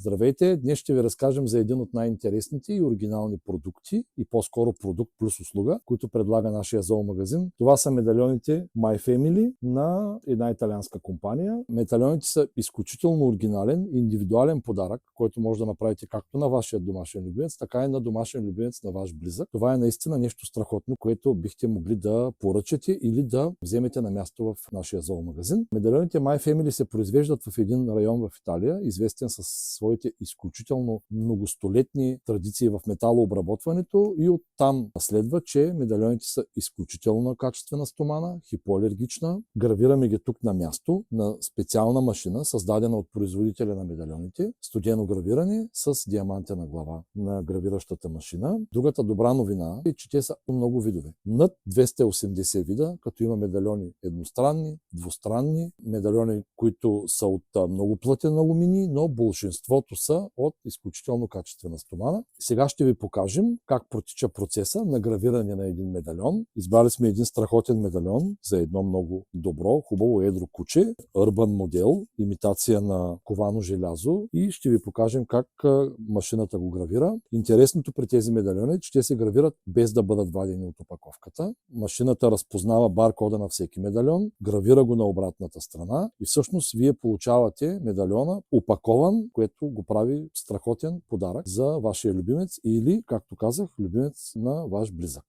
Здравейте! Днес ще ви разкажем за един от най-интересните и оригинални продукти и по-скоро продукт плюс услуга, които предлага нашия зоомагазин. Това са медальоните My Family на една италианска компания. Медальоните са изключително оригинален, индивидуален подарък, който може да направите както на вашия домашен любимец, така и на домашен любимец на ваш близък. Това е наистина нещо страхотно, което бихте могли да поръчате или да вземете на място в нашия зоомагазин. Медальоните My Family се произвеждат в един район в Италия, известен със своите изключително многостолетни традиции в металообработването, и оттам следва, че медальоните са изключително качествена стомана, хипоалергична. Гравираме ги тук на място на специална машина, създадена от производителя на медальоните, студено гравиране с диамантена глава на гравиращата машина. Другата добра новина е, че те са много видове. Над 280 вида, като има медальони едностранни, двустранни, медальони, които са от много плътен алуминий, но большинството са от изключително качествена стомана. Сега ще ви покажем как протича процеса на гравиране на един медальон. Избрали сме един страхотен медальон за едно много добро, хубаво едро куче, Urban модел, имитация на ковано желязо, и ще ви покажем как машината го гравира. Интересното при тези медальони е, че те се гравират без да бъдат вадени от опаковката. Машината разпознава баркода на всеки медальон, гравира го на обратната страна и всъщност вие получавате медальона опакован, което го прави страхотен подарък за вашия любимец или, както казах, любимец на ваш близък.